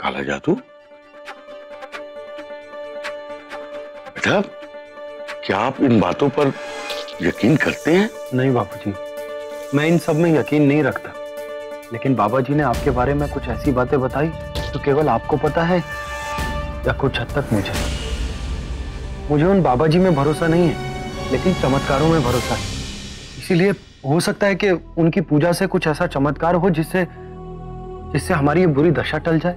काला जादू? बेटा, क्या आप इन बातों पर यकीन करते हैं? नहीं बापूजी, मैं इन सब में यकीन नहीं रखता, लेकिन बाबा जी ने आपके बारे में कुछ ऐसी बातें बताई तो केवल आपको पता है या कुछ हद तक मुझे उन बाबा जी में भरोसा नहीं है, लेकिन चमत्कारों में भरोसा है। इसीलिए हो सकता है कि उनकी पूजा से कुछ ऐसा चमत्कार हो जिससे हमारी ये बुरी दशा टल जाए।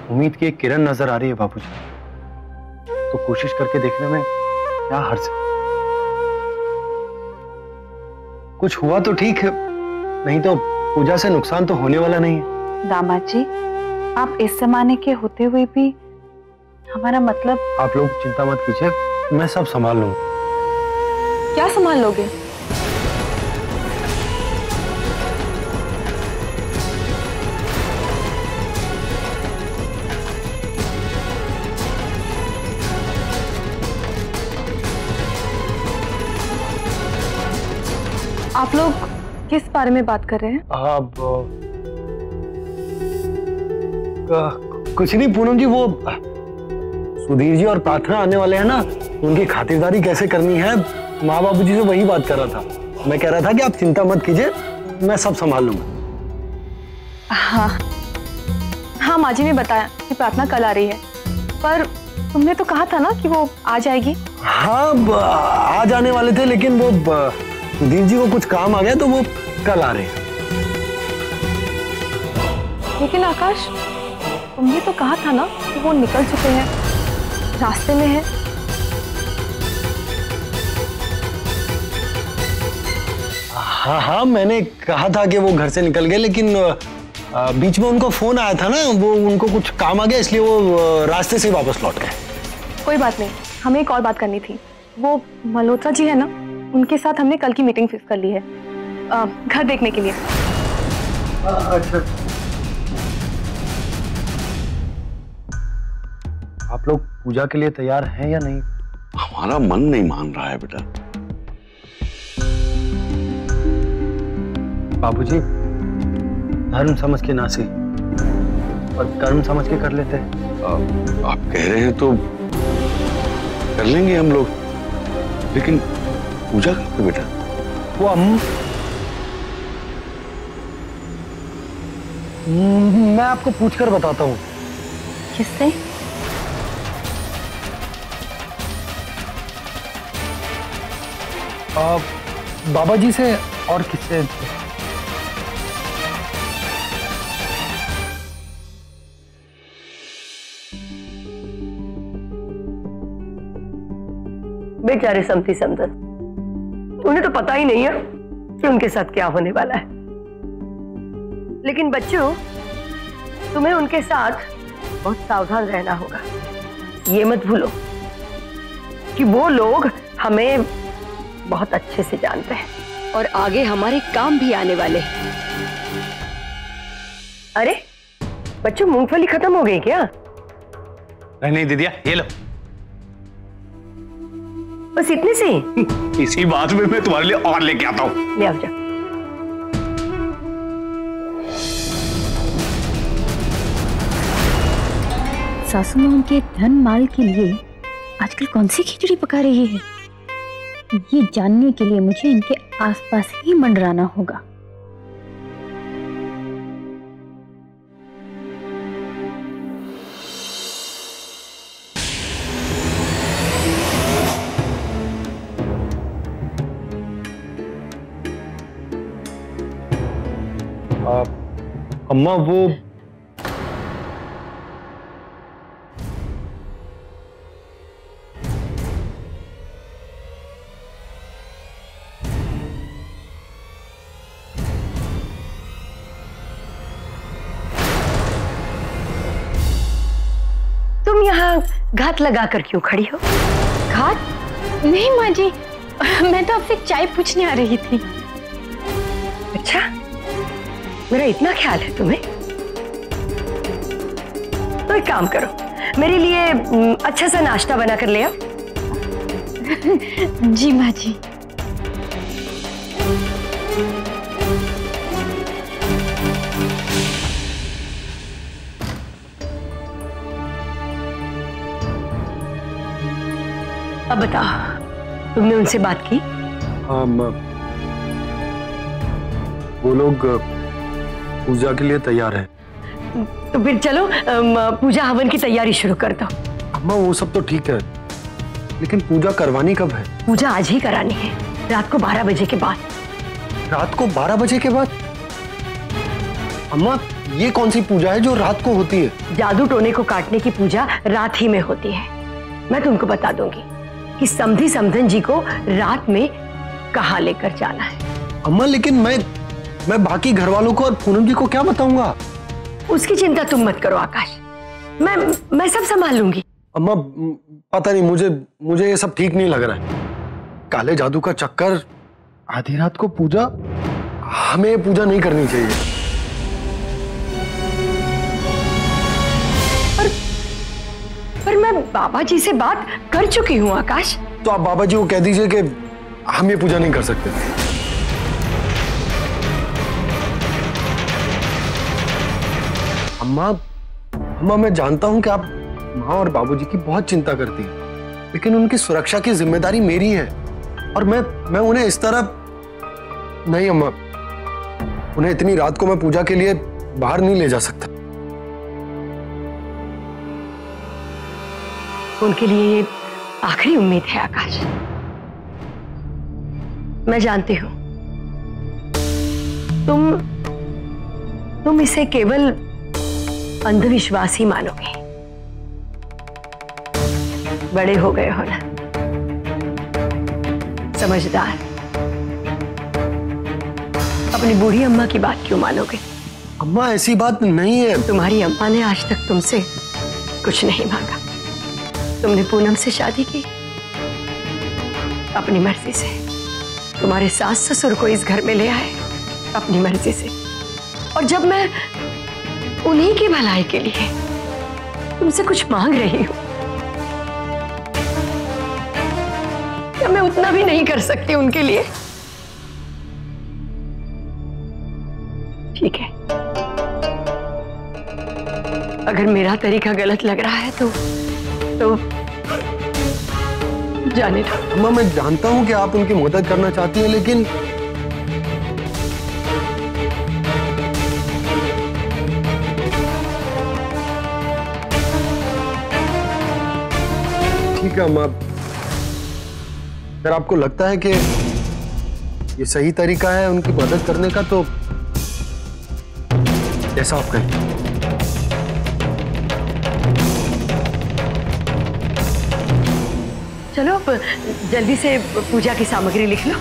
उम्मीद की एक किरण नजर आ रही है बापूजी, तो कोशिश करके देखने में क्या हर्ज है। कुछ हुआ तो ठीक है, नहीं तो पूजा से नुकसान तो होने वाला नहीं है। दामाद जी, आप इस जमाने के होते हुए भी हमारा मतलब। आप लोग चिंता मत कीजिए, मैं सब संभाल लूंगा। क्या संभाल लोगे? आप लोग किस बारे में बात कर रहे हैं? आप कुछ नहीं पूनम जी, वो सुधीर जी और प्रार्थना आने वाले हैं ना, उनकी खातिरदारी कैसे करनी है, माँ बाबू जी से वही बात कर रहा था। मैं कह रहा था कि आप चिंता मत कीजिए, मैं सब संभाल लूंगा। हाँ माँ जी ने बताया कि प्रार्थना कल आ रही है, पर तुमने तो कहा था ना कि वो आ जाएगी। हाँ, आ जाने वाले थे, लेकिन वो सुधीर जी को कुछ काम आ गया तो वो कल आ रहे हैं। लेकिन आकाश, तुमने तो कहा था ना कि वो निकल चुके हैं, रास्ते में है। हाँ, मैंने कहा था कि वो घर से निकल गए, लेकिन बीच में उनको फोन आया था ना, वो उनको कुछ काम आ गया, इसलिए वो रास्ते से वापस लौट गए। कोई बात नहीं, हमें एक और बात करनी थी। वो मल्होत्रा जी है ना, उनके साथ हमने कल की मीटिंग फिक्स कर ली है, घर देखने के लिए। अच्छा, आप लोग पूजा के लिए तैयार हैं या नहीं? हमारा मन नहीं मान रहा है बेटा। बाबूजी, धर्म समझ के ना सही, और कर्म समझ के कर लेते हैं। आप कह रहे हैं तो कर लेंगे हम लोग, लेकिन पूजा करते बेटा? वो मैं आपको पूछकर बताता हूँ। किससे? बाबा जी से। और किससे? बेचारे समती समदन, उन्हें तो पता ही नहीं है कि उनके साथ क्या होने वाला है। लेकिन बच्चों, तुम्हें उनके साथ बहुत सावधान रहना होगा। ये मत भूलो कि वो लोग हमें बहुत अच्छे से जानते हैं और आगे हमारे काम भी आने वाले हैं। अरे बच्चों, मूंगफली खत्म हो गई क्या? नहीं दीदिया, ये लो। बस इतने से ही? इसी बात में मैं तुम्हारे लिए और लेके आता हूं। ले आओ जा। सासू मां उनके धन माल के लिए आजकल कौन सी खिचड़ी पका रही है, ये जानने के लिए मुझे इनके आसपास ही मंडराना होगा। अम्मा, वो तुम यहाँ घात लगा कर क्यों खड़ी हो? घात? नहीं माँ जी, मैं तो आपसे चाय पूछने आ रही थी। अच्छा, मेरा इतना ख्याल है तुम्हें? तो एक काम करो, मेरे लिए अच्छा सा नाश्ता बना कर ले आओ। जी माँ जी। अब बताओ, तुमने उनसे बात की? वो लोग पूजा के लिए तैयार है। तो फिर चलो पूजा हवन की तैयारी शुरू कर दो। अम्मा वो सब तो ठीक है, लेकिन पूजा करवानी कब है? पूजा आज ही करानी है, रात को 12 बजे के बाद। रात को 12 बजे के बाद? अम्मा ये कौन सी पूजा है जो रात को होती है? जादू टोने को काटने की पूजा रात ही में होती है। मैं तुमको बता दूंगी कि समधी समधन जी को रात में कहाँ लेकर जाना है। अम्मा लेकिन मैं बाकी घर वालों को और पूनम जी को क्या बताऊंगा? उसकी चिंता तुम मत करो आकाश, मैं सब संभाल लूंगी। अम्मा पता नहीं, मुझे ये सब ठीक नहीं लग रहा है। काले जादू का चक्कर, आधी रात को पूजा, हमें ये पूजा नहीं करनी चाहिए। पर मैं बाबा जी से बात कर चुकी हूँ आकाश। तो आप बाबा जी को कह दीजिए कि हम ये पूजा नहीं कर सकते। अम्मा मैं जानता हूं कि आप माँ और बाबूजी की बहुत चिंता करती हैं, लेकिन उनकी सुरक्षा की जिम्मेदारी मेरी है और मैं उन्हें इस तरह नहीं। अम्मा उन्हें इतनी रात को मैं पूजा के लिए बाहर नहीं ले जा सकता। उनके लिए ये आखिरी उम्मीद है आकाश। मैं जानती हूं तुम इसे केवल अंधविश्वास ही मानोगे। बड़े हो गए हो ना, समझदार। अपनी बूढ़ी अम्मा की बात क्यों मानोगे? अम्मा ऐसी बात नहीं है। तुम्हारी अम्मा ने आज तक तुमसे कुछ नहीं मांगा। तुमने पूनम से शादी की अपनी मर्जी से। तुम्हारे सास ससुर को इस घर में ले आए अपनी मर्जी से। और जब मैं उन्हीं की भलाई के लिए तुमसे कुछ मांग रही हूं, क्या मैं उतना भी नहीं कर सकती उनके लिए? ठीक है, अगर मेरा तरीका गलत लग रहा है तो जाने दो। अम्मा मैं जानता हूं कि आप उनकी मदद करना चाहती हैं, लेकिन ठीक है अम्मा, अगर आपको लगता है कि ये सही तरीका है उनकी मदद करने का तो ऐसा आप कहें। चलो अब जल्दी से पूजा की सामग्री लिख लो।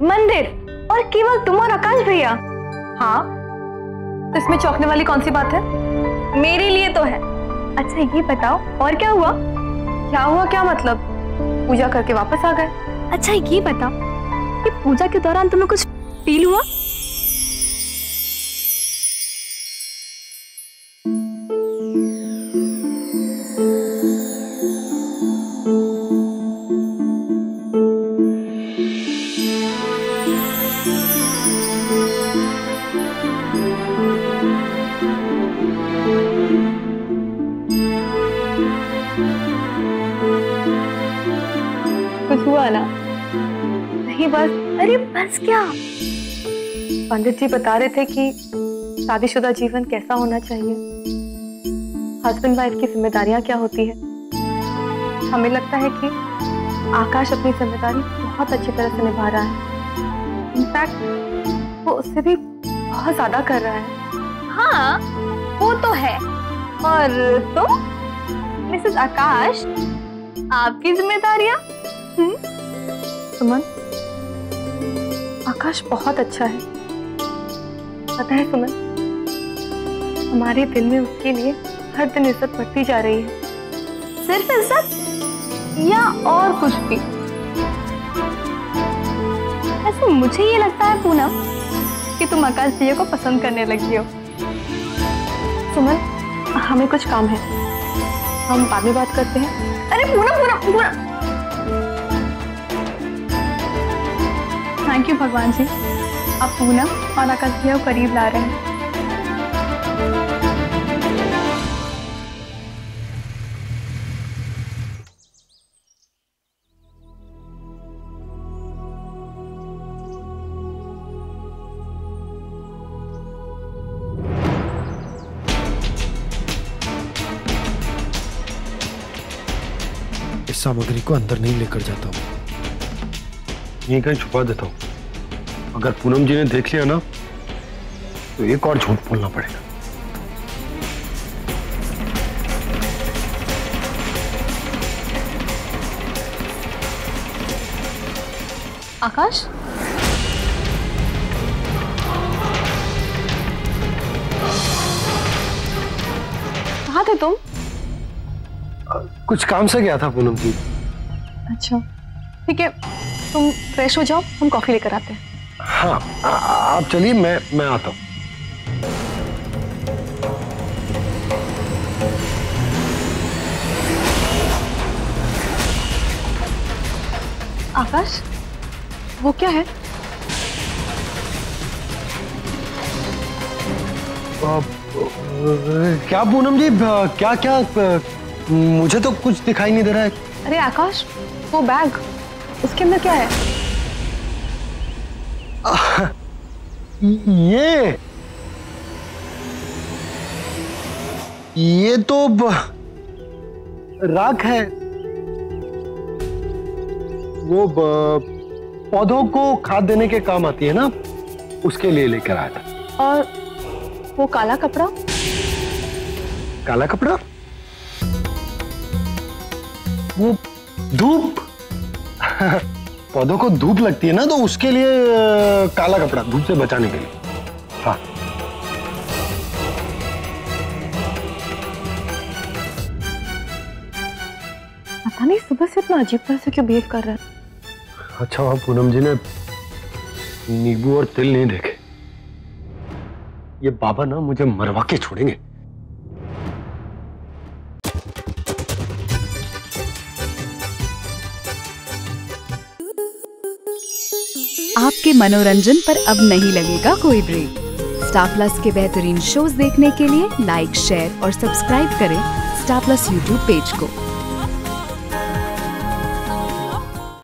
मंदिर और केवल तुम और आकाश भैया? हाँ, तो इसमें चौंकने वाली कौन सी बात है? मेरे लिए तो है। अच्छा ये बताओ और क्या हुआ? क्या हुआ क्या मतलब? पूजा करके वापस आ गए। अच्छा ये बताओ कि पूजा के दौरान तुम्हें कुछ फील हुआ? कुछ हुआ ना? नहीं बस। अरे बस क्या? पंडित जी बता रहे थे कि शादीशुदा जीवन कैसा होना चाहिए, हस्बैंड वाइफ की जिम्मेदारियां क्या होती है। हमें लगता है कि आकाश अपनी जिम्मेदारी बहुत अच्छी तरह से निभा रहा है। इनफैक्ट वो उससे भी बहुत ज्यादा कर रहा है। हाँ वो तो है। और तो मिसेस आकाश, आपकी जिम्मेदारियां? सुमन, आकाश बहुत अच्छा है। पता है सुमन, हमारे दिल में उसके लिए हर दिन इज्जत बढ़ती जा रही है। सिर्फ इज्जत या और कुछ भी? ऐसे मुझे ये लगता है पूनम कि तुम आकाश भैया को पसंद करने लगी हो। सुमन, हमें कुछ काम है, हम बाद में बात करते हैं। अरे पूनम पूनम पूनम, थैंक यू भगवान जी, आप पूनम और आकाश भैया को करीब ला रहे हैं। सामग्री को अंदर नहीं लेकर जाता हूँ, यहीं कहीं छुपा देता हूँ। अगर पूनम जी ने देख लिया ना तो एक और झूठ बोलना पड़ेगा। आकाश, कहाँ थे तुम? कुछ काम से गया था पूनम जी। अच्छा ठीक है, तुम फ्रेश हो जाओ, हम कॉफी लेकर आते हैं। हाँ, आप चलिए, मैं आता हूँ। आकाश, वो क्या है? क्या पूनम जी, क्या क्या मुझे तो कुछ दिखाई नहीं दे रहा है। अरे आकाश, वो बैग, उसके अंदर क्या है? ये तो राख है। वो पौधों को खाद देने के काम आती है ना, उसके लिए लेकर आया था। और वो काला कपड़ा? काला कपड़ा? वो धूप। पौधों को धूप लगती है ना, तो उसके लिए काला कपड़ा, धूप से बचाने के लिए। हाँ, पता नहीं सुबह से इतना अजीब तरह से क्यों बिहेव कर रहा है। अच्छा वहां पूनम जी ने नींबू और तिल नहीं देखे। ये बाबा ना मुझे मरवा के छोड़ेंगे। आपके मनोरंजन पर अब नहीं लगेगा कोई ब्रेक। स्टार प्लस के बेहतरीन शोज देखने के लिए लाइक, शेयर और सब्सक्राइब करें स्टार प्लस यूट्यूब पेज को।